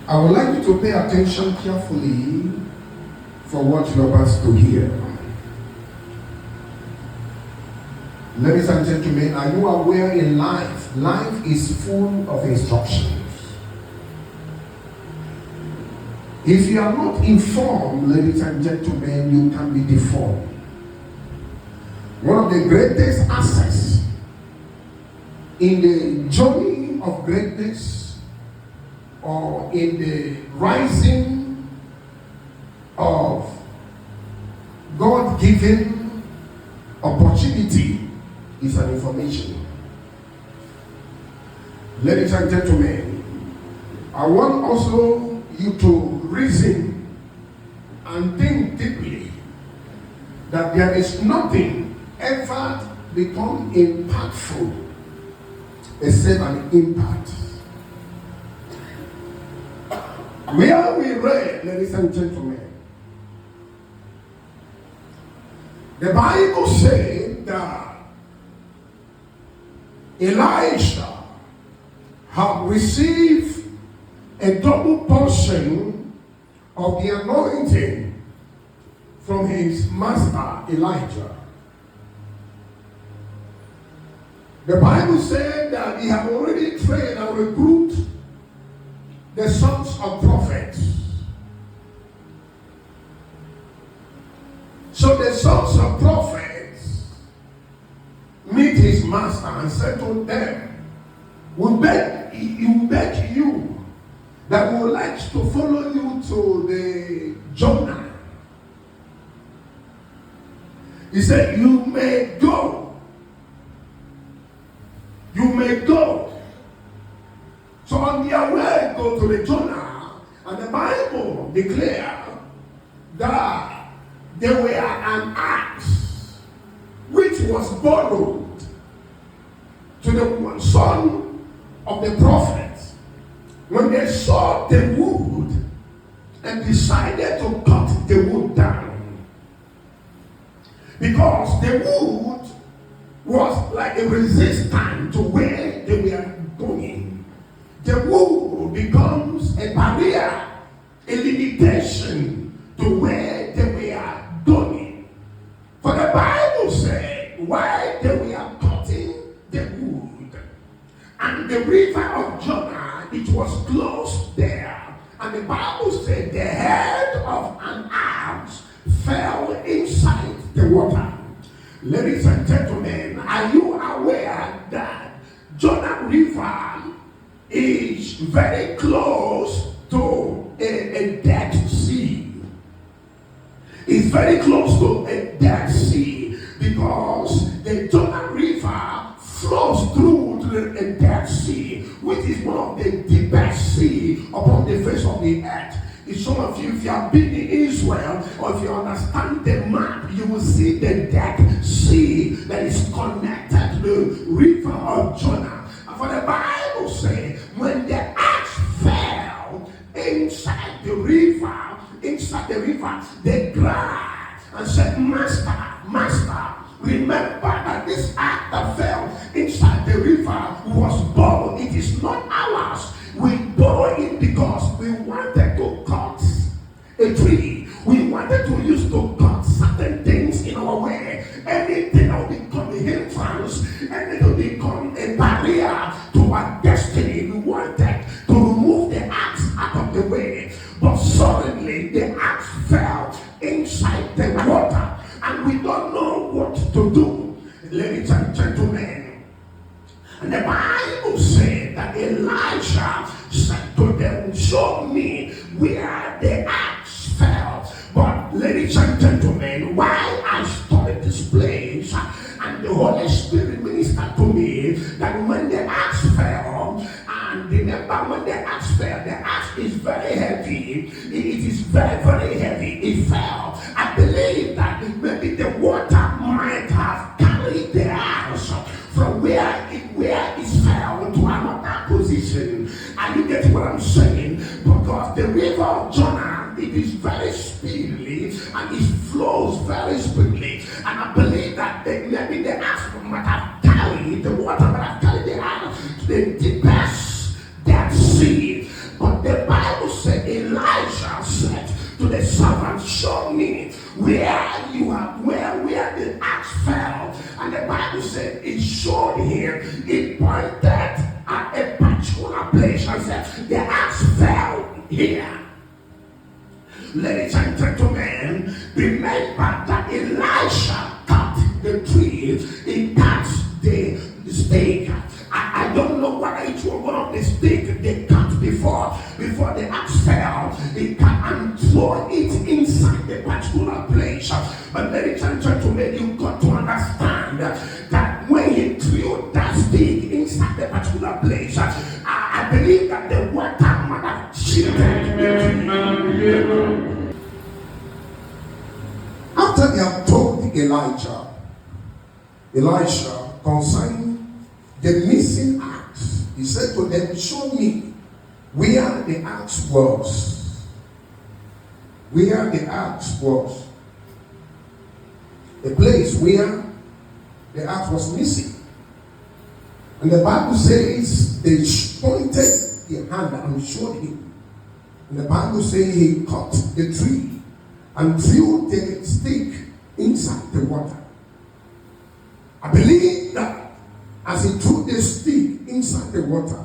I would like you to pay attention carefully for what you're about to hear. Ladies and gentlemen, are you aware in life is full of instructions? If you are not informed, ladies and gentlemen, you can be deformed. One of the greatest assets in the journey of greatness or in the rising of God-given opportunity is an information. Ladies and gentlemen, I want also you to reason and think deeply that there is nothing ever become impactful except an impact. Where we read, ladies and gentlemen, the Bible said that Elisha had received a double portion of the anointing from his master Elijah. The Bible said that he had already trained and recruited the sons of prophets. So the sons of prophets meet his master and said to them, we beg you that we would like to follow you to the Jonah. He said, you may go. You may go. So on their way, go to the Jonah, and the Bible declared that there were an axe which was borrowed to the son of the prophet. When they saw the wood and decided to cut the wood down, because the wood was like a resistance to where they were going. The wood becomes a barrier, a limitation to where they were going. For the Bible said, while they were cutting the wood, and the river of Jonah, it was close there, and the Bible said the head of an axe fell inside the water. Ladies and gentlemen, are you aware that Jonah River is very close to a Dead Sea? It's very close to a Dead Sea because the Jonah River flows through to the Dead Sea, which is one of the deepest sea upon the face of the earth. If some of you, if you have been in Israel, or if you understand the map, you will see the Dead Sea that is connected to the river of Jonah. And for the Bible says, when the axe fell inside the river, they cried and said, Master, remember that this axe that fell inside the river was borrowed. It is not ours. We borrowed it because we wanted to cut a tree. We wanted to use to cut certain things in our way. Anything that will become a hindrance, anything will become a barrier to our destiny. We wanted to remove the axe out of the way. But suddenly the axe fell inside the water, and we don't know what to do, ladies and gentlemen. And the Bible said that Elijah said to them, show me where the axe fell. But ladies and gentlemen, while I studied this place, and the Holy Spirit ministered to me that when the axe fell, and remember when the axe fell, the axe is very heavy. It is very, very heavy. It fell. I believe that maybe the water might have carried the axe from where it fell to another position. And you get what I'm saying? Because the river of Jonah, it is very speedily and it flows very speedily. And I believe that maybe the axe might have carried the water, might have carried the axe to the deepest Dead Sea. But the Bible the servant, show me where you have where the axe fell. And the Bible said it showed him, it pointed at a particular place and said, the axe fell here. Ladies and gentlemen, remember that Elisha cut the tree, he cut the stake. I don't know whether it was one of the stakes they cut before the axe fell. He cut and throw it inside the particular place. But ladies and gentlemen, you've got to understand that when he threw that stake inside the particular place, I believe that the water might have shielded it. After they have told Elisha concerning the missing axe, he said to them, show me where the axe was. Where the axe was. The place where the axe was missing. And the Bible says they pointed their hand and showed him. And the Bible says he cut the tree and threw the stick inside the water. I believe that as he threw the stick inside the water,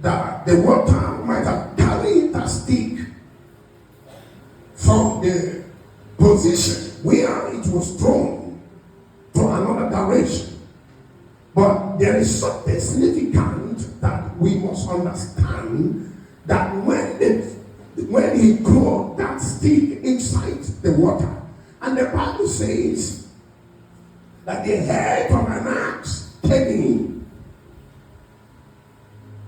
that the water might have carried that stick from the position where it was thrown to another direction. But there is something significant that we must understand, that when he threw that stick inside the water, and the Bible says that the head of an axe came in.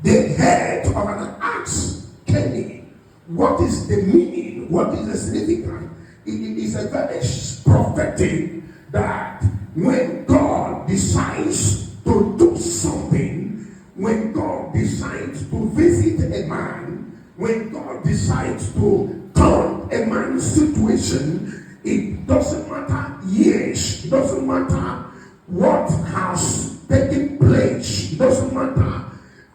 The head of an axe came in. What is the meaning? What is the significance? It is a very prophetic that when God decides to do something, when God decides to visit a man, when God decides to turn a man's situation, it doesn't matter years, it doesn't matter what has taken place, it doesn't matter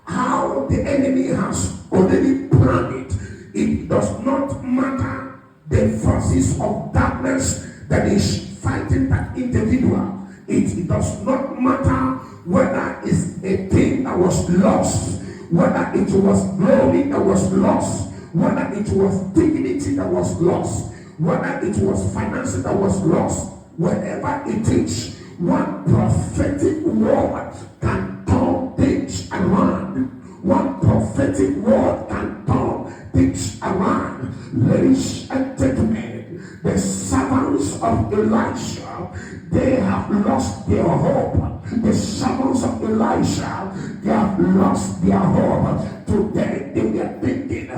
how the enemy has already planned it does not matter the forces of darkness that is fighting that individual. It does not matter whether it's a thing that was lost, whether it was glory that was lost, whether it was dignity that was lost, whether it was finances that was lost, whatever it is, one prophetic word can turn things around. One prophetic word can turn things around. Ladies and gentlemen, the servants of Elisha, they have lost their hope. The servants of Elisha, they have lost their hope. Today they were thinking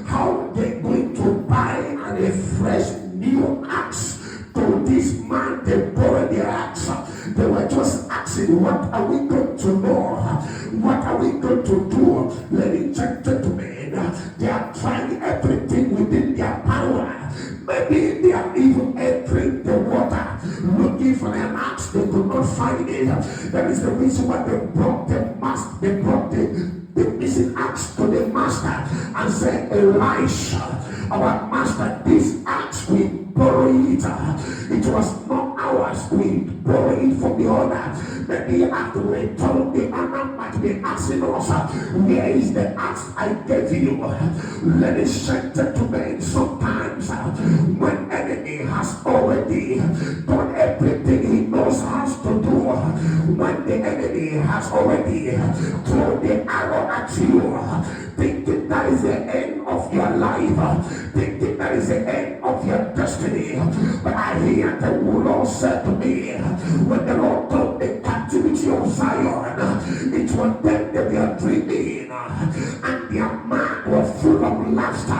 how they're going to buy a fresh new axe. To this man, they borrowed their axe. They were just asking, what are we going to know? What are we going to do? Ladies and gentlemen, they are trying everything within their power. Maybe they are even entering the water looking for an axe. They could not find it. That is the reason why they brought the missing axe to the master and said, Elisha, our master, this axe we borrow it. It was not ours. We borrow it from the other. Maybe after we return, the honor might be asking us, where is the axe I gave you? Ladies and gentlemen, sometimes when enemy has already done everything he knows how to do, when the enemy has already thrown the arrow at you, thinking that is the end of your life, thinking that is the end of your destiny. But I hear the Lord said to me, when the Lord took the captivity of Zion, it was them that they are dreaming, and their mind was full of laughter.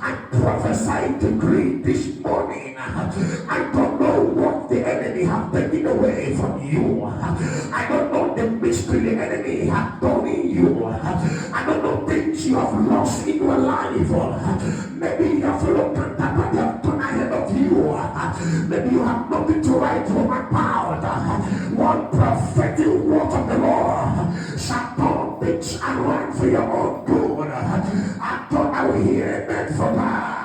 I prophesied decree this morning. I don't know what the enemy have taken away from you. I don't know the mystery the enemy have done in you. I don't know things you have lost in your life. Maybe you have looked at that, but they have gone ahead of you. Maybe you have nothing to write home about. One prophetic word of the Lord shall turn things around for your own good. I thought I would hear amen for that.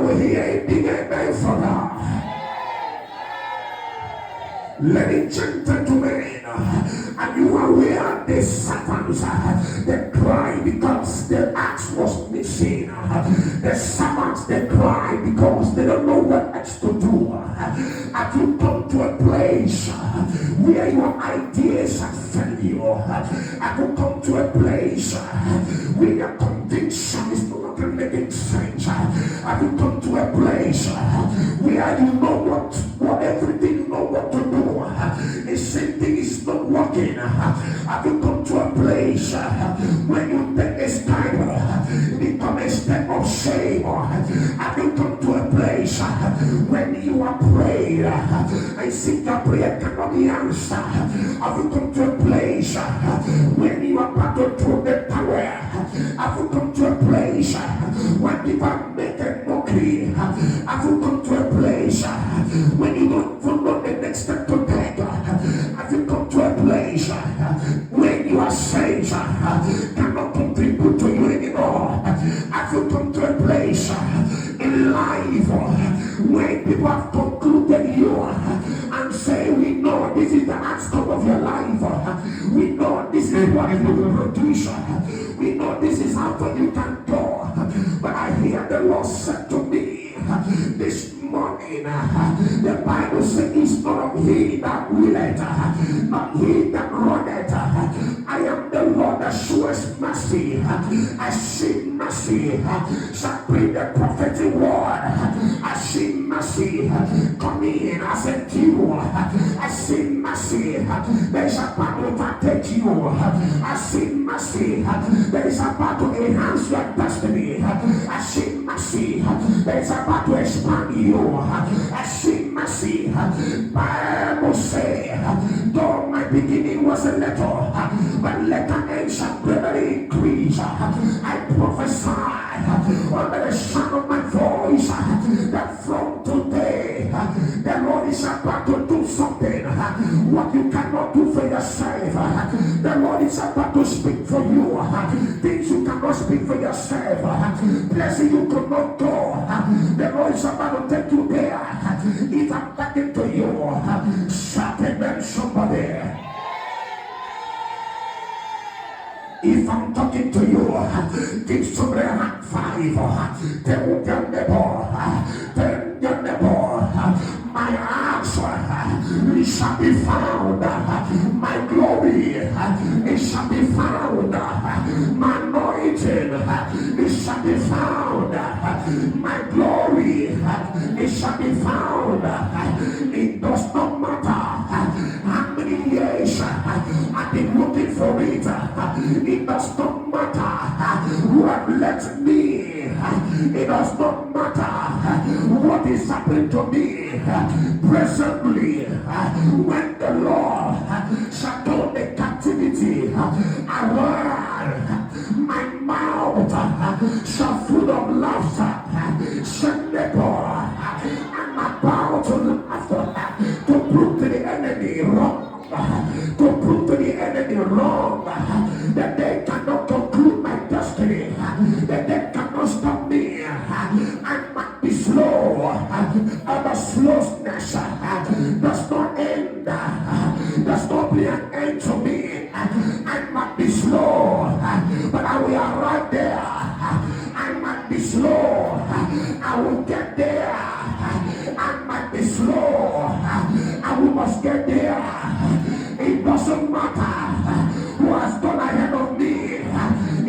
will hear a big amen for that. Ladies and gentlemen, and you are aware the servants, they cry because the axe was missing. The servants, they cry because they don't know what else to do. Have you come to a place where your ideas have failed you? Have you come to a place where your conviction is no longer making sense? Have you come to a place where you know what everything you know what to do? The same thing is not working. Have you come to a place when you take a step, become a step of shame? Have you come to a place when you are praying and see your prayer cannot be answered? Have you come to a place when you are about to throw the power? Have you come to a place when people make a mockery? Have you come to a place when you don't follow the next step to take? Have you come to a place when you are saved cannot contribute to you anymore? Have you come to a place in life when people have concluded you and say, we know this is the outcome of your life, we know this is what you will produce, we know this is how far you can go? But I hear the Lord said to me this morning, the Bible says it's not of he that willeth, not he that runneth. I am the Lord that shows mercy. I see mercy shall bring the prophetic word. I see mercy coming as a dew. I see mercy that is about to overtake you. I see mercy that is about to enhance your destiny. I see mercy that is about to expand you. I see mercy. Bible say, though my beginning was a little, but later end shall greatly increase. I prophesy under the sound of my voice that from today the Lord is about to do something what you cannot do for yourself. The Lord is about to speak for you things you cannot speak for yourself. Blessing you could not go. The Lord is about to take you there. If I'm talking to you, shout amen somebody. If I'm talking to you, give somebody a high five. Tell your neighbor, my answer shall be found. My glory, it shall be found. My anointing, it shall be found. My glory, it shall be found. It does not matter how many years I've been looking for it. It does not matter who have left me. It does not matter what is happening to me. Presently, when the Lord shall turn the captivity around, my mouth shall full of laughter. Shendepor, I'm about to laugh to prove to the enemy wrong, to prove to the enemy wrong that they cannot conclude my destiny, that they cannot stop me. I might be slow, but slowness does not end, does not be an end to me. I might be slow, but I will arrive there. I might be slow, I will get there. I might be slow, I will must get there. It doesn't matter who has gone ahead of me.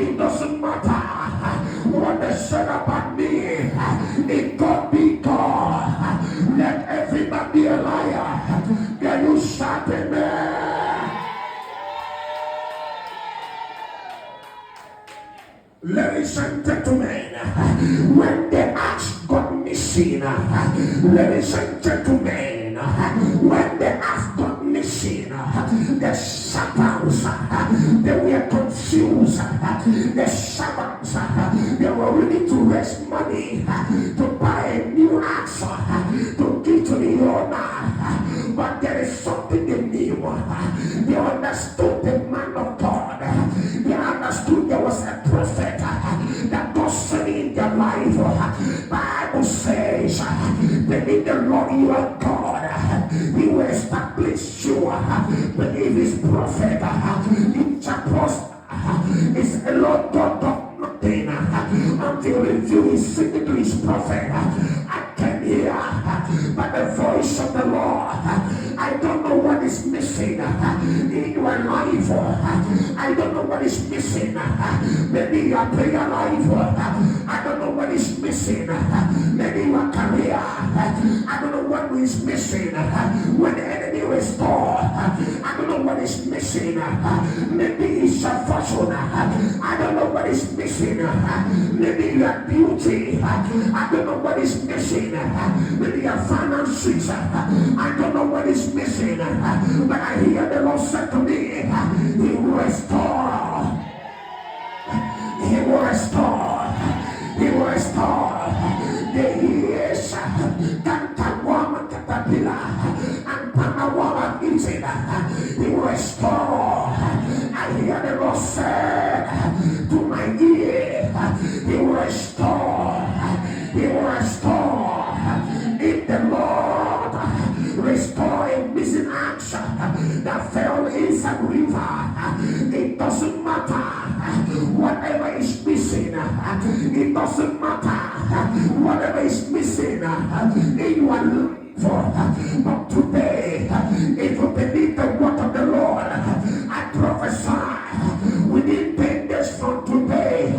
It doesn't matter what they said about me. It could be God. Let everybody be a liar. Can you shout amen? Ladies and gentlemen, when the axe got missing, ladies and gentlemen, when the axe got missing, the servants, they were confused. The servants, they were ready to raise money to buy a new axe to give to the owner. But there is something they knew. They understood the man of God. They understood there was a prophet that God sent in their life. Bible says Believe the Lord your God. He will establish you. Believe his prophet. It shall prosper. It's a Lord God of nothing until he reveal his secret to his prophet. I can hear by the voice of the Lord. I don't know what is missing in your life. I don't know what is missing. Maybe your prayer life. I don't know what is missing. Maybe your career. I don't know what is missing. When the enemy restore, I don't know what is missing. Maybe it's your fortune. I don't know what is missing. Maybe your beauty. I don't know what is missing. Maybe your finances. I don't know what is missing. But I hear the Lord said to me, he will restore. He will restore. He will restore the years. Cantawarm caterpillar and Panawarm eating. He will restore. I hear the Lord say to my ear, he will restore. He will restore. If the Lord restore a missing action that fell inside river, it doesn't matter whatever is missing. It doesn't matter whatever is missing in your life. But today, if you believe the word of the Lord, I prophesy within 10 days from today,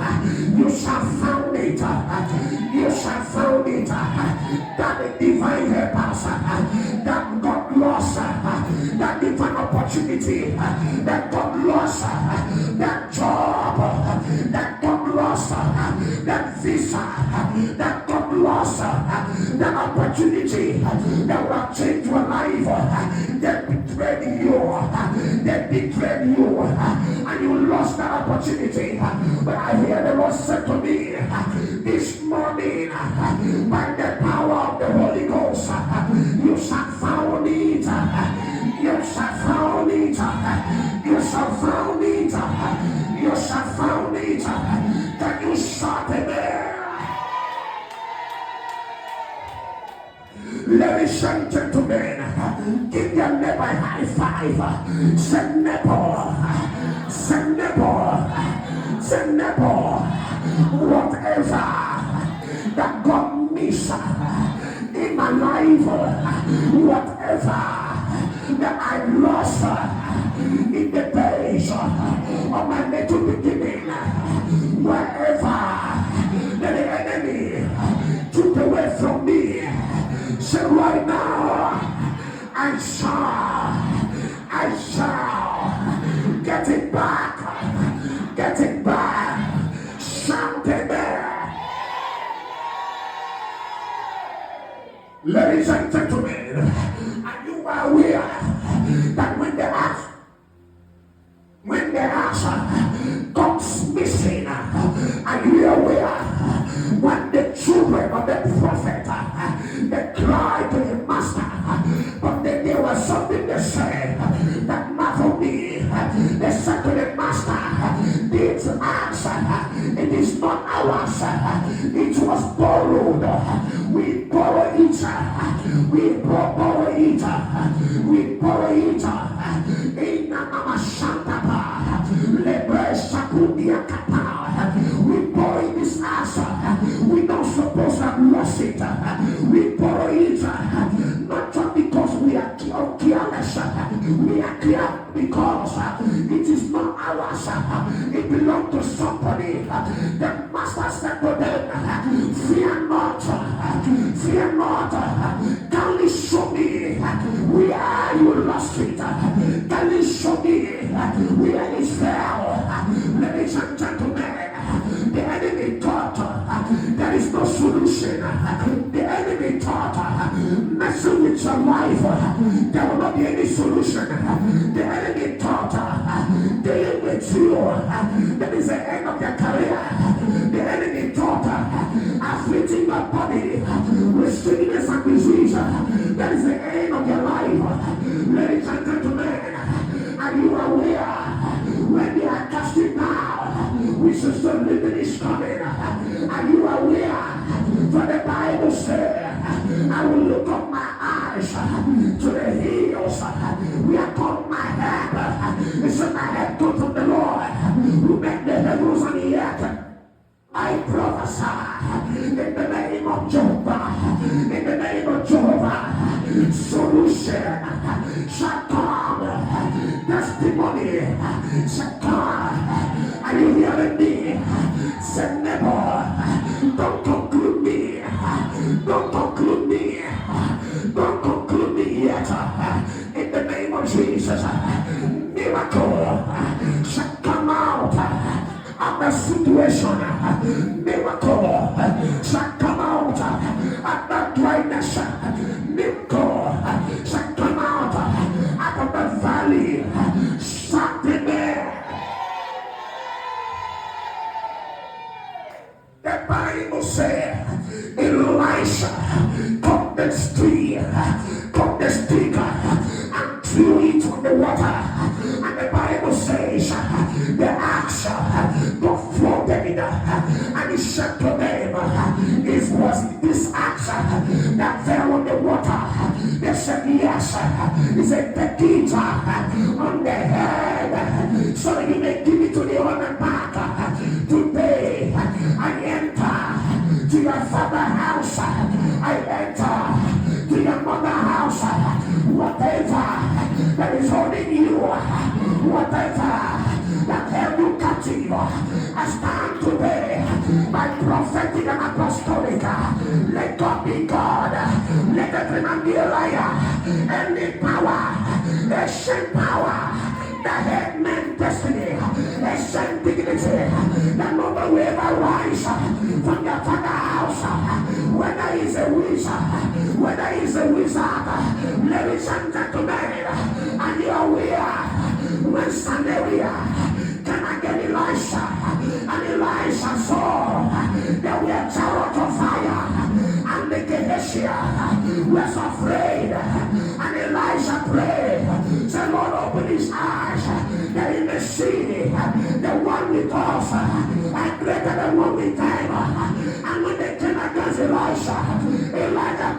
you shall find it. You shall find it. That the divine helpers that God lost, that divine opportunity that God lost, that job that God lost, that visa that God lost, that opportunity that will change your life. They betrayed you. They betrayed you. And you lost that opportunity. But I hear the Lord said to me this morning, by the power of the Holy Ghost, you shall find it. You shall find it. You shall find it. You shall find it. Can you shout amen? Ladies and gentlemen, give your neighbor a high five. Say neighbor. Say neighbor. Say neighbor. Whatever that God missed in my life, whatever that I lost in the days of my little beginning, wherever that the enemy took away from me, say right now, I shall get it back, get it back, something there. Ladies and gentlemen, are you aware that when the ass comes missing, are you aware when the children of the prophet they cried to the master, but then there was something they said that marveled me. They said to the master, this ass, it is not ours, it was borrowed. We borrow it. We borrow it. We borrow it. In Namashantapa, Lebre Sakudia Kapa. We borrow this ass. We don't suppose to have lost it. We borrow it. Not just because we are careless. We are clear because it is not ours. It belongs to somebody. The master said to them, fear not. Fear not. Can you show me where you lost it? Can you show me where it fell? Ladies and gentlemen, the enemy thought there is no solution. The enemy thought messing with your life, there will not be any solution. The enemy thought dealing with you, that is the end of your career. The enemy thought afflicting your body with sickness and disease, that is the end of your life. Ladies and gentlemen, are you aware when they are casting down, we should still living is coming? Are you aware? For the Bible says I will look up my eyes to the hills. Where come my help? It's in my help comes from the Lord who made the heavens and the earth. I prophesy in the name of Jehovah, in the name of Jehovah, solution shall come, testimony shall come. Are you hearing me? Say never, don't conclude me, don't conclude me, don't conclude me yet. In the name of Jesus, miracle shall come out of the situation. Miracle shall come out of the dryness. Miracle shall come out of the valley. Something there. The Bible says Elisha cut the stick and threw it on the water. And the Bible says the axe got floated, and he said to them, it was this axe that fell on the water. They said yes. He said, take it on the head so you may give it to the other back. Today I enter to your father's house. I enter to your mother's house. Whatever that is holding you, whatever that held you captive, I stand today by prophetic and apostolic. Let God be God. Let every man be a liar. Any power, ancient power, that had men destiny, ancient dignity, that number will ever rise from your father's house. Whether he's a wizard, whether he's a wizard, ladies and gentlemen, and you are aware when Samaria can I get Elisha, and Elisha saw that we are chariots of fire, and the Gehazi was afraid, and Elisha prayed, say, Lord, open his eyes that he may see the one with us and greater than one with them. And when they came against Elijah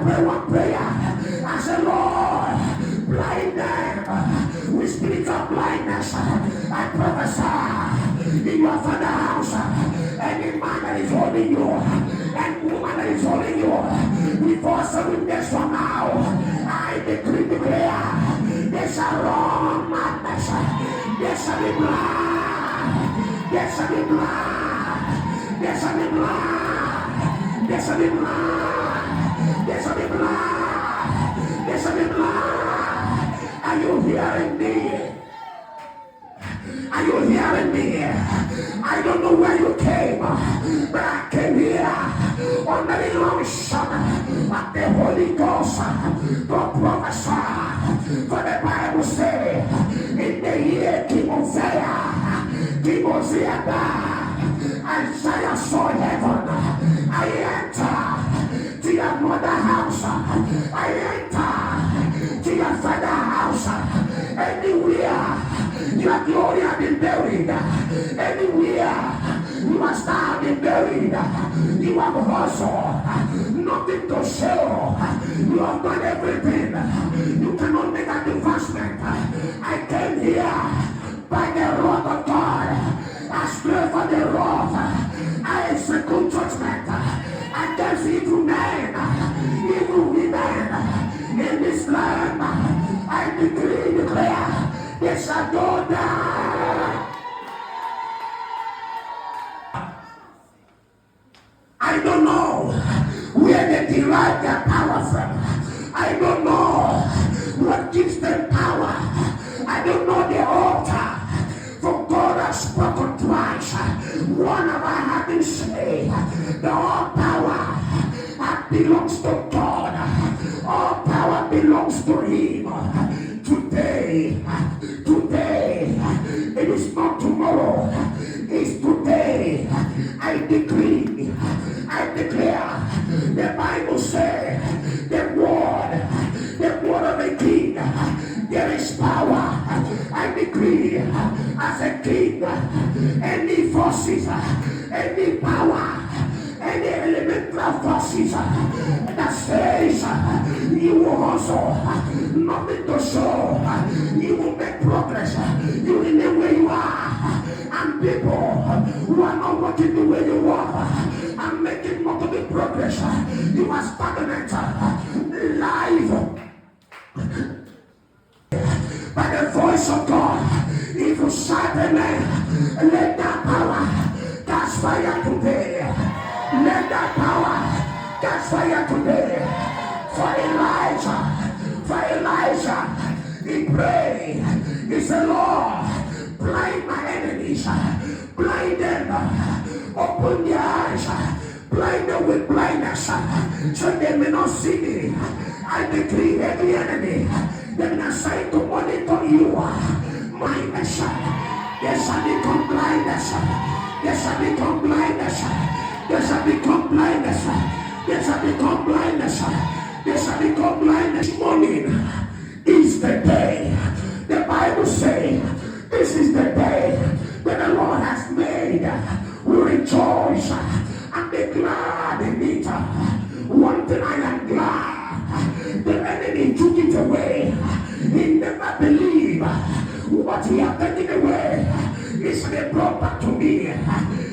prayed one prayer. I said, Lord, blind them with spirit of blindness. I prophesy in your father's house, any man that is holding you, and woman that is holding you, before 7 days from now, I declare, they shall run madness, they shall be blind, they shall be blind, they shall be blind, they shall be blind, they shall be blind, they shall be blind. Are you hearing me? Are you hearing me? I don't know where you came, but I came here under the unction of the Holy Ghost to prophesy. For the Bible says, in the year King Uzziah died, Isaiah saw heaven. I enter to your mother's house. I enter to your father's house. Anywhere your glory has been buried, anywhere you are still been buried, you have hustled, nothing to show, you have done everything, you cannot make an advancement. I came here by the wrath of God, I pray for the wrath, I execute judgment against evil men, evil women in this land. I decree and declare, they shall go down. I don't know where they derive their power from. I don't know what gives them power. I don't know the altar. For God has spoken twice. One of I have been saying, the all power belongs to God. All power belongs to Him. Today, it is not tomorrow. It's today. I decree, I declare. The Bible says, the word of the king, there is power. I decree, as a king, any forces, any power, any elemental forces that says you will also nothing to show, you will make progress, you remain where you are, and people who are not working the way you are and making more of the progress, you are stagnant. Life by the voice of God. If you shout amen, let that power catch fire today. Let that power catch fire today. For Elijah, he prayed. He said, Lord, blind my enemies, blind them, open their eyes, blind them with blindness, so they may not see me. I decree every enemy that is assigned to monitor you, blindness, there shall become blindness, there shall become blindness, there shall become blindness, there shall become blindness, there shall become blindness. Morning is the day. The Bible says, this is the day that the Lord has made. We rejoice and be glad in it. One thing I am glad. The enemy took it away. He never believed what he had taken away. He said, brought back to me.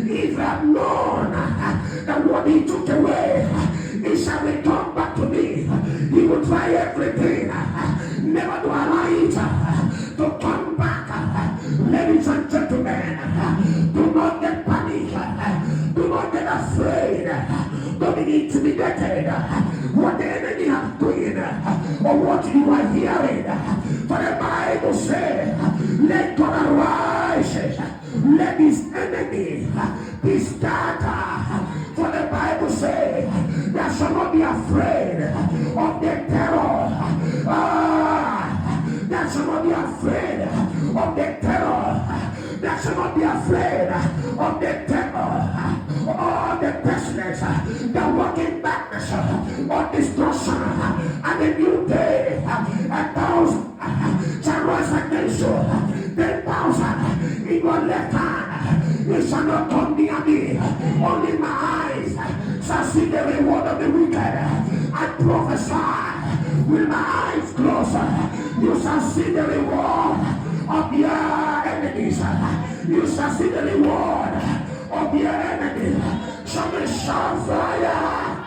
If I had known that what he took away, he shall return back to me. He will try everything, never to allow it to come back. Ladies and gentlemen, do not get panicked. Do not get afraid. Don't be intimidated. What the enemy is doing or what you are hearing. For the Bible says, let God arise. Let his enemy be scattered. For the Bible says, there shall not be afraid of the terror. There shall not be afraid of the terror. There shall not be afraid of the terror. All the pestilence, the working darkness, or destruction, and the new day, 1,000 shall rise against you, 10,000 in your left hand. You shall not come near me. Only my eyes shall see the reward of the wicked. I prophesy with my eyes closed. You shall see the reward of your enemies. You shall see the reward of your enemy. Somebody shout fire.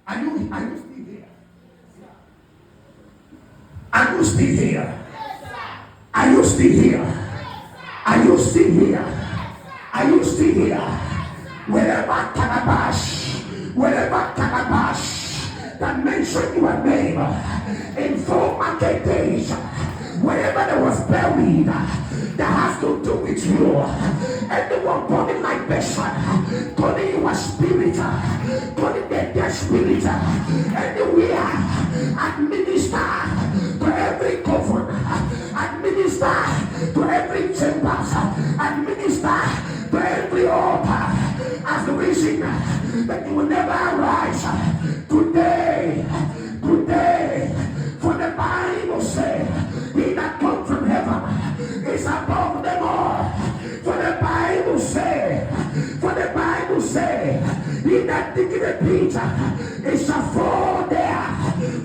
Are you still here? Are you still here? Are you still here? Are you still here? Are you still here? Wherever Calabash that mentioned your name in former days, wherever there was buried that has to do with you, anyone calling like person, calling you a spirit, calling the dead spirit, anywhere, administer to every coven, administer to every chamber, administer to every altar, as the reason that you will never arise. Today, for the Bible says, he that comes from heaven is above them all. For the Bible says, he that diggeth a pit, it shall fall there.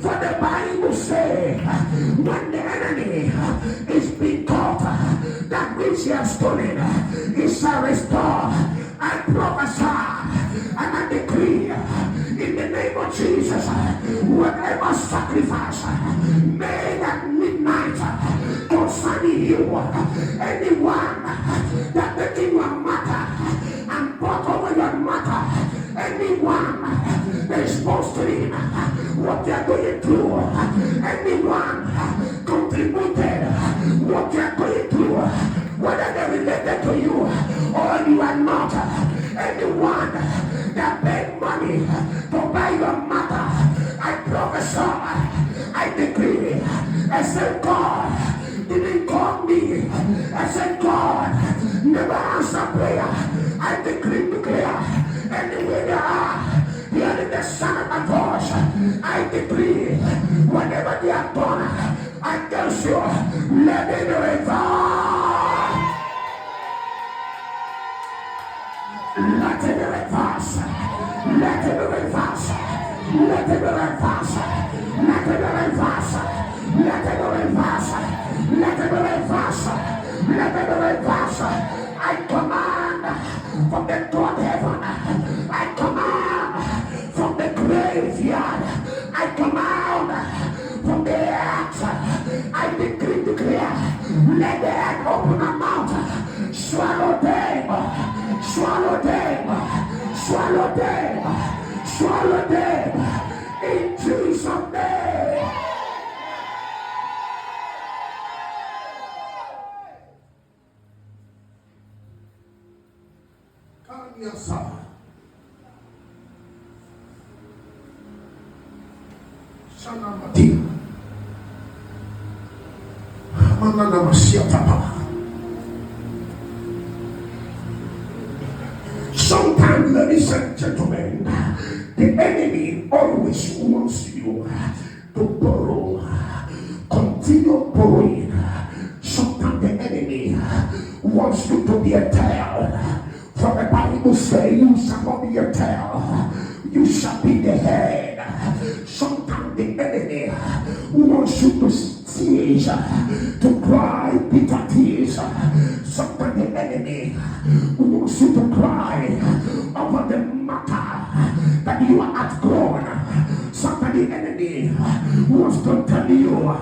For the Bible says, when the enemy is being caught, that which he has stolen, he shall restore. I prophesy and I decree in the name of Jesus, whatever sacrifice made at midnight concerning you, anyone that taking your matter and brought over your matter, anyone that is sponsoring what they are going through, anyone contributed what they are going through, whether they're related to you or you are not, anyone that paid money to buy your matter, I prophesy, I decree, I said God didn't call me, I said God never answer prayer, I decree, declare, anywhere they are, hearing the sound of my voice, I decree, whatever they are done, I tell you, let it be revived. Let it be reversed. Let it be reversed. Let it be reversed. Let it be reversed. Let it be reversed. I command from the third heaven. I command from the graveyard. I command from the earth. I declare, let the earth open her mouth. Swallow them. Swallow them. Swallow them. Swallow them. In Jesus' name. Come here, sir. Shanamati. Sometimes, ladies and gentlemen, the enemy always wants you to borrow. Continue borrowing. Sometimes the enemy wants you to be a tail. For the Bible says, you shall not be a tail. You shall be the head. Sometimes the enemy wants you to tears, to cry bitter tears. Sometimes the enemy wants you to cry over the matter that you are outgrown. Sometimes the enemy wants to tell you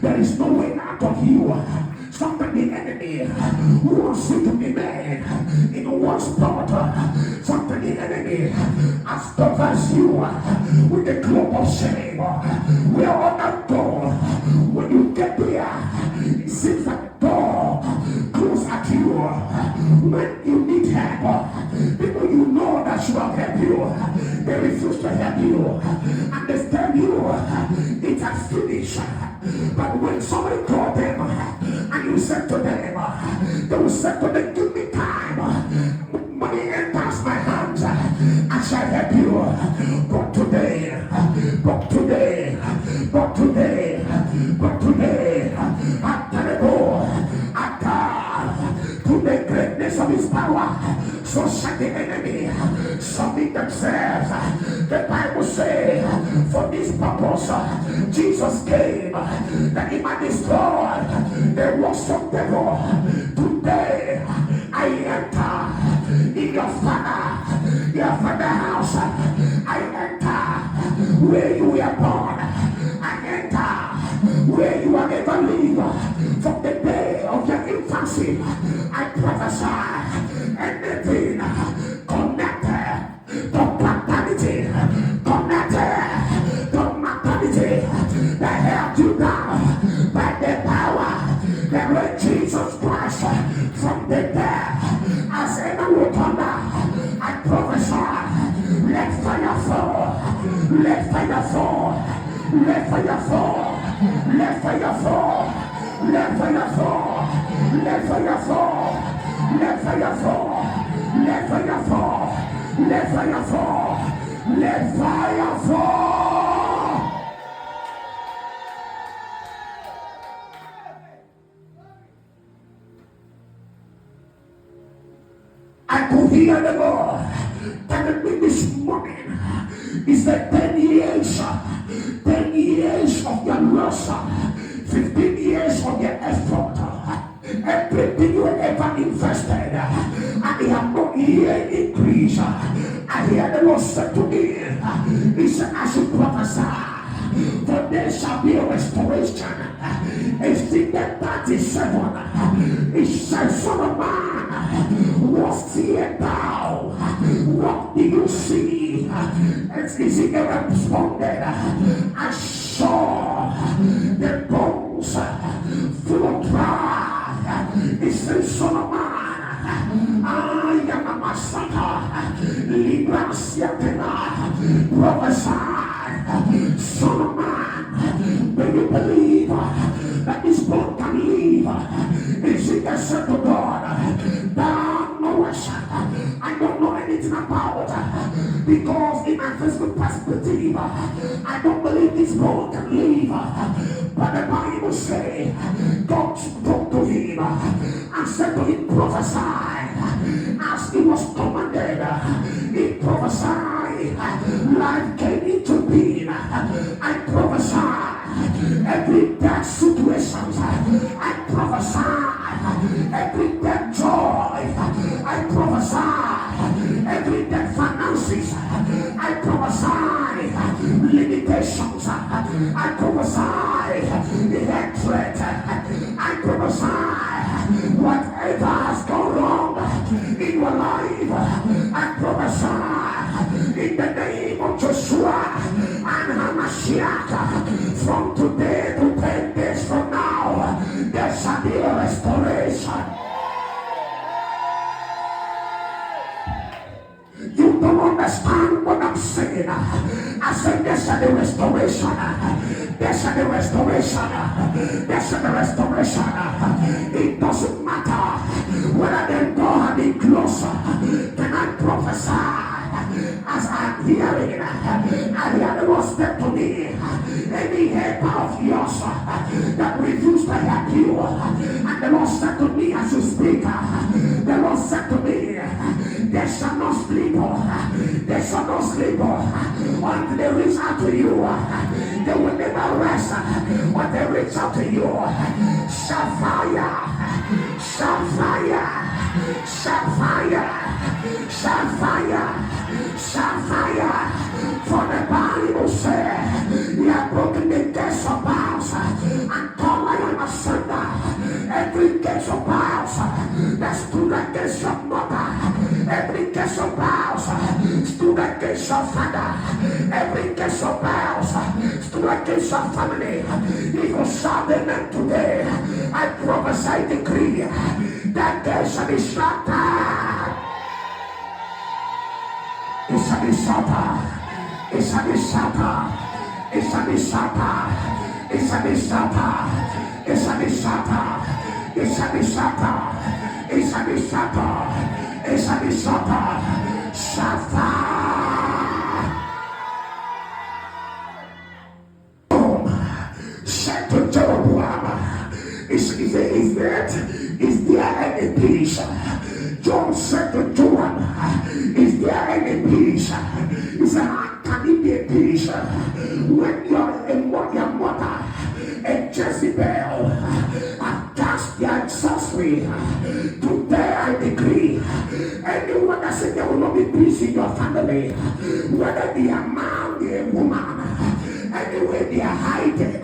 there is no way out of you. Sometimes the enemy wants you to be made in one spot. Sometimes the enemy has covers you with the cloak of shame. We are on that door. When you get there, it seems like the door close at you. When you need help, people you know that should have helped you, they refuse to help you. And they tell you it has finished. But when somebody called them and you said to them, they will say to them, give me time. Money enters my hands, I shall help you. But today, to the greatness of his power, so shall the enemy submit themselves. The Bible says, for this purpose, Jesus came that he might destroy the works of devil. Today, I enter in your father house. I enter where you were born. I enter where you are ever live. From the day of your infancy, I prophesy anything connected to paternity, connected to maternity, that held you down by the power that Lord Jesus Christ from the dead. As anyone will thunder, I prophesy, let fire fall, let fire fall, let fire fall, let fire fall, let fire fall, let fire fall, let fire fall, let fire fall, let fire fall, let fire fall. I could hear the Lord telling me this morning. He said 10 years of your loss, 15 years of your effort, everything you ever invested, and they have no year increase. I hear the Lord said to me, he said, I should prophesy, for there shall be a restoration. Ezekiel 37, he said, son of man, what seest thou? What do you see? And Ezekiel responded, I saw the bones full of dry. He said, son of man, I am a Masata, Libra Siatena, prophesy, son of man, do you believe that this bone can live? Ezekiel said to God, thou knowest, I don't know anything about, because in my physical perspective, I don't believe this bone can live. But the Bible says, God spoke to him and said to him, prophesy. As he was commanded, he prophesied, life came into being. I prophesy every dead situation. I prophesy every dead joy. I prophesy every dead finances. I prophesy limitations. I prophesy hatred. I prophesy whatever has gone wrong in your life. I prophesy in the name of Joshua and Hamashiach, from today to 10 days from now, there shall be a restoration. You don't understand what I'm saying. I said there shall be restoration. There shall be restoration. There shall be restoration. It doesn't matter whether the door has been closed. Can I prophesy? As I'm hearing, I hear the Lord step to me. Any helper of yours that refused to help you, and the Lord said to me as you speak, the Lord said to me, they shall not sleep, they shall not sleep until they reach out to you. They will never rest when they reach out to you. Shall fire, shall fire, shall fire, shall fire, shall fire. For the Bible says, you have broken the gates of bars and torn lion asunder. Every gate of bars that stood against your mother, every gate of bars stood against your father, every gate of bars stood against your family. If you saw them today, I prophesy, decree that they shall be shattered. It shall be shattered. It shall be shattered. It shall be shattered. It shall be shattered. It shall be shattered. It shall be shattered. It shall be shattered. It shall be shattered. Shattered. Said to Jeroboam, is there any peace? John said to Joab, is there any peace? He said, how can it be a peace when your mother and Jezebel have cast their sorcery? Today I decree, anyone that said there will not be peace in your family, whether they are man or a woman, anywhere they are hiding,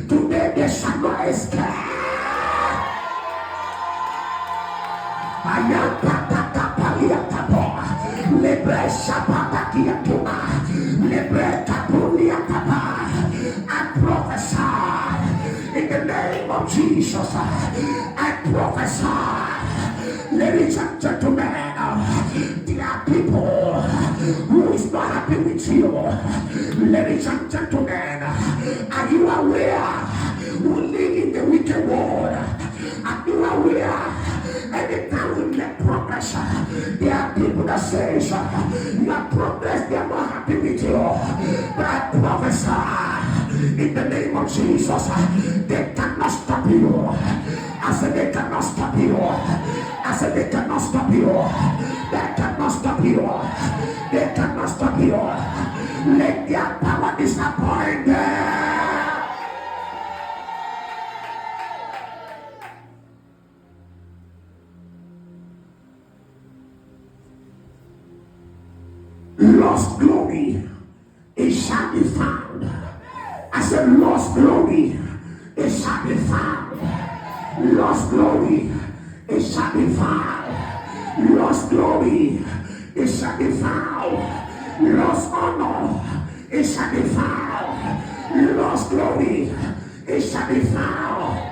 today they shall not escape. I prophesy in the name of Jesus. I prophesy, ladies and gentlemen, there are people who is not happy with you. Ladies and gentlemen, are you aware who live in the wicked world? Are you aware? Anytime we make progress, there are people that say, your progress, they are not happy with you. But I prophesy in the name of Jesus, they cannot stop you. I said they cannot stop you. I said they cannot stop you. They cannot stop you. They cannot stop you. Let their power disappoint them. Lost glory, it shall be found. I said lost glory, it shall be found. Lost glory, it shall be found. Lost glory, it shall be found. Lost honor, it shall be found. Lost glory, it shall be found.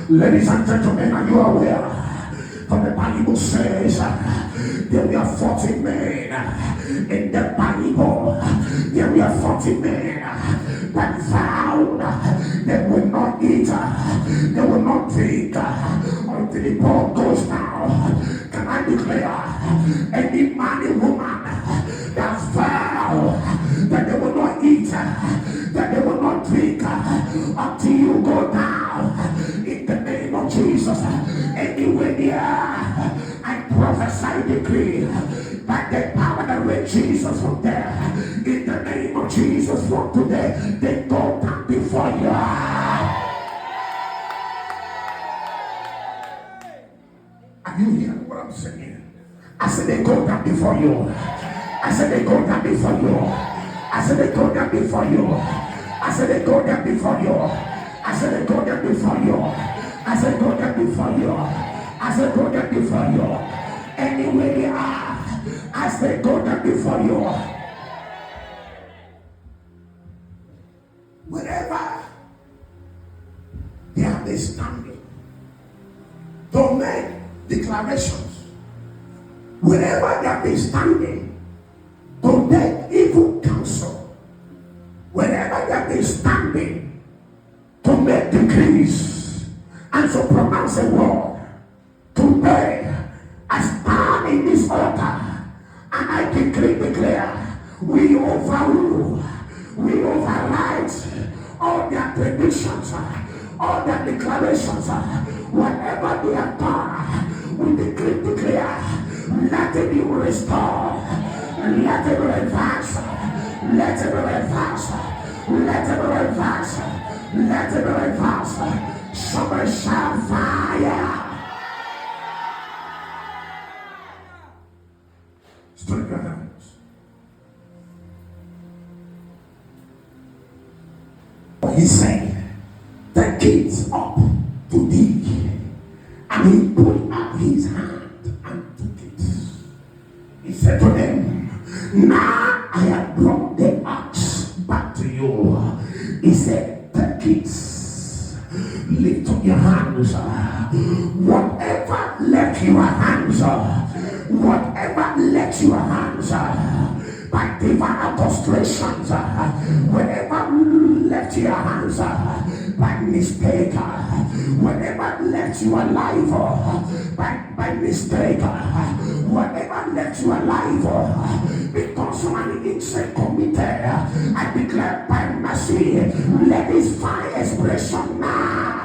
Ladies and gentlemen, are you aware? For the Bible says there were 40 men in the Bible. There were 40 men that vowed they will not eat, they will not drink until the ball goes down. Can I declare any man and woman that vow that they will not eat until you go down in the name of Jesus. Anywhere there, I prophesy, decree that the power that raised Jesus from there, in the name of Jesus, from today, they go down before you. Are you hearing what I'm saying? I said they go down before you. I said they go down before you. I said they go down before you. I said they go down before you. I said they go down before you. I said go down before you. I said go down before you. Anywhere they are, I said go down before you. Wherever they have been standing, don't make declarations. Wherever they have been standing, don't take evil counsel. Wherever they have been standing, to make decrees and to pronounce a word. Today, I stand in this altar and I declare, we overrule, we override all their predictions, all their declarations, whatever they have done, we declare, let it be restored, let it be reversed, let it be reversed, let it be reversed, let it be reversed. Somebody shout fire. Stretch your hands. He said, the kids up to thee, and he put out his hand and took it. He said to them, now I have brought the axe back to you. He said, take it. Lift up your hands. Whatever left your hands, whatever left your hands, by divine orchestrations, whatever left your hands by mistake, whatever left you alive by mistake, whatever left you alive because of an insect committed, I declare by mercy, let this fire expression now.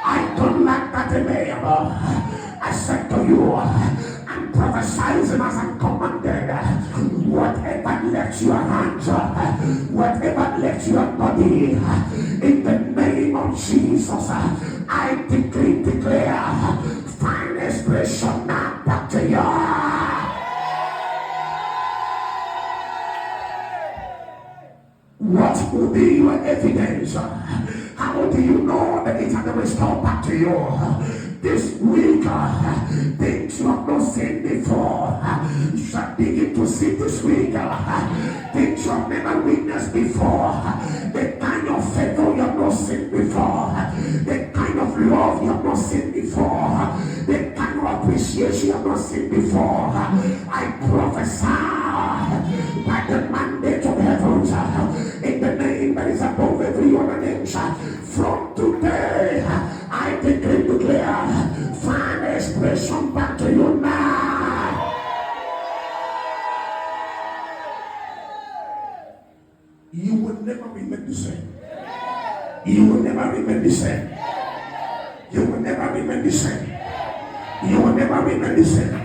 I don't like that name. I said to you, I'm prophesying as I'm commanded. Whatever left your hands, whatever left your body, in the name of Jesus, I declare, find expression now back to you. What will be your evidence? How do you know that it has been restored back to you? This week, things you have not seen before, you shall begin to see this week. Things you have never witnessed before. The kind of favor you have not seen before. The kind of love you have not seen before. The kind of appreciation you have not seen before. I prophesy by the mandate of heavens, in the name that is above every other name. From today, I declare, find expression back to you now. You will never remain the same. You will never remain the same. You will never remain the same. You will never remain the same.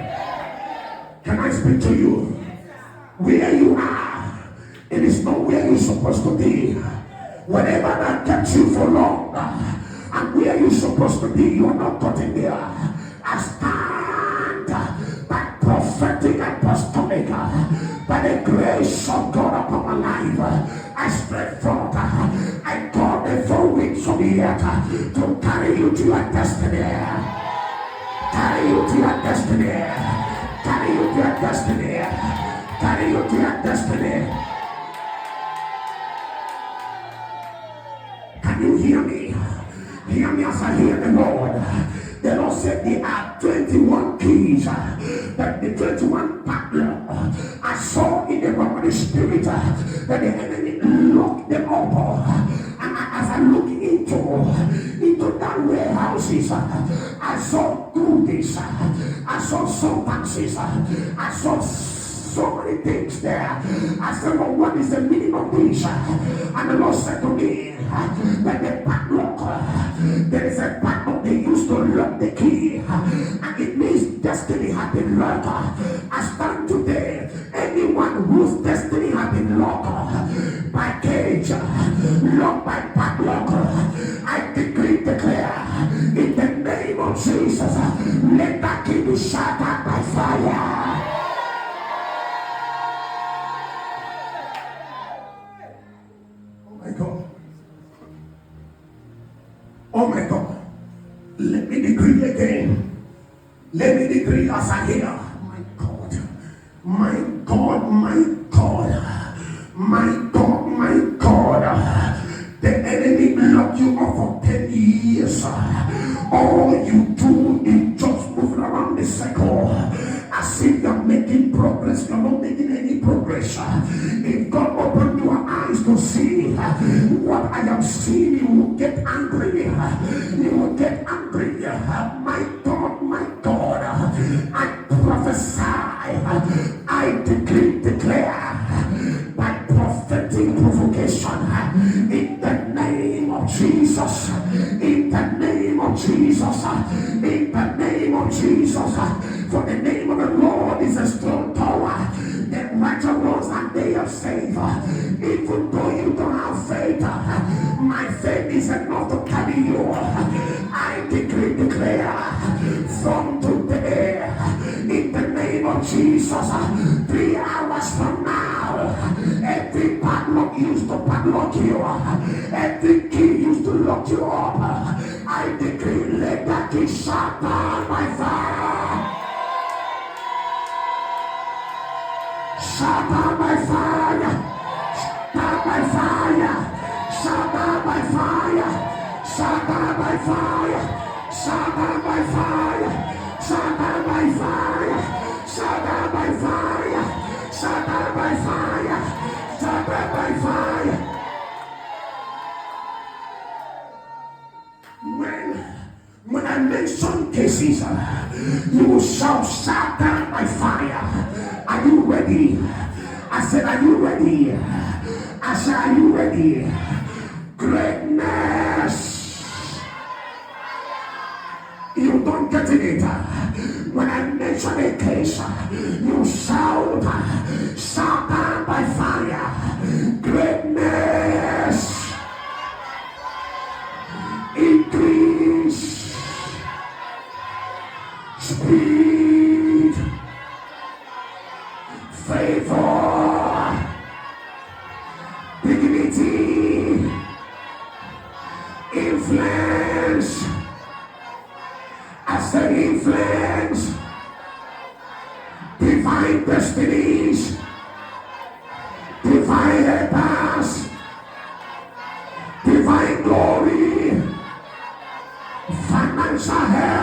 Can I speak to you? Where you are, it is not where you're supposed to be. Whatever that kept you for long, and where you're supposed to be, you are not getting there. I stand by prophetic and apostolic, by the grace of God upon my life. I spread forth. I call the 4 weeks of the earth to carry you to your destiny. Carry you to your destiny. Carry you to your destiny. Carry you to your destiny. Can you hear me? Hear me as I hear the Lord. The Lord said there are 21 keys, that the 21 partner. I saw in the realm of the spirit that the enemy locked them up. And as I look into that warehouses, I saw goodies, I saw substances, I saw so many things there. I said, Lord, what is the meaning of this? And the Lord said to me, that the padlock, there is a padlock they used to lock the key, and it means destiny has been locked. I stand today, anyone whose destiny has been locked by cage, locked by padlock, I declare in the name of Jesus, let that key be shattered by fire. Oh my God. Oh my God. Let me decree again. Let me decree as I hear. My God. My God. My God. My God. My God. The enemy locked you up for 10 years. All you do is just move around the circle as if you're making progress. You're not making any progress. If God opened your eyes to see what I am seeing, you will get angry. You will get angry. My God, my God, I prophesy, I declare by prophetic provocation in the name of Jesus, in the name of Jesus, in the name of Jesus. For the name of the Lord is a strong tower. The righteous runs and they are safe. Even though you don't have faith, my faith is enough to carry you. I declare from today, in the name of Jesus, 3 hours from now, every padlock used to padlock you, every key used to lock you up, I decree, let that key shut down by fire. Shut down by fire. Shut down by fire. Shut down by fire. Shut down by fire. Shut down by fire. Shut down by fire. Shut down by fire. Shut down by fire. Shut down by fire. When I mention cases, you will shout, shut down by fire. Are you ready? I said, are you ready? I said, are you ready? Greatness. You don't get it. When I mention a case, you shout, shut down by fire. Greatness. Increase. Speed. Favor. Dignity. Influence. I said influence. Divine destinies. Divine helpers. Divine glory. Financial help.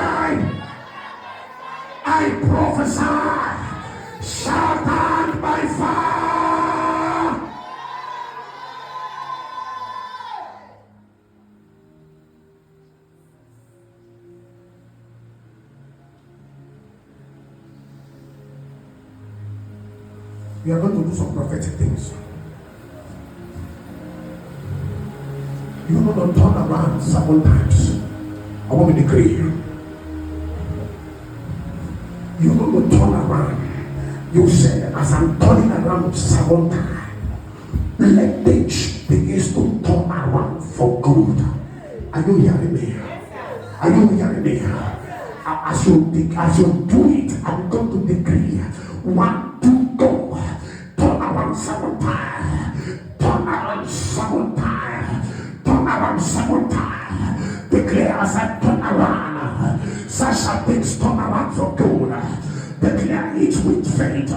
I prophesy, shut down by fire. We are going to do some prophetic things. You're going to turn around 7 times. I want to decree you. You're going to turn around. You said, as I'm turning around 7 times, let this begin to turn around for good. Are you hearing me? Are you hearing me? As you do it, I'm going to decree 1, 2, go. Turn around 7 times. Turn around 7 times. Turn around 7 times. Declare as I turn around, such a things turn around for good. Declare it with faith.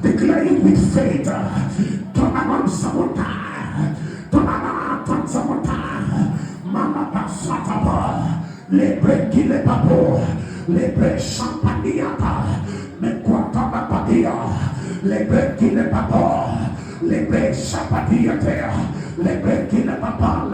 Declare it with faith. Turn around 7 times. Turn around 7 times. Mama Pasatapa. Lebre Kilepapo. Lebre Champaniata. Mequataba Patia. Lebre Kilepapo. Lebre Chapatiate. Lebre Kilepapa.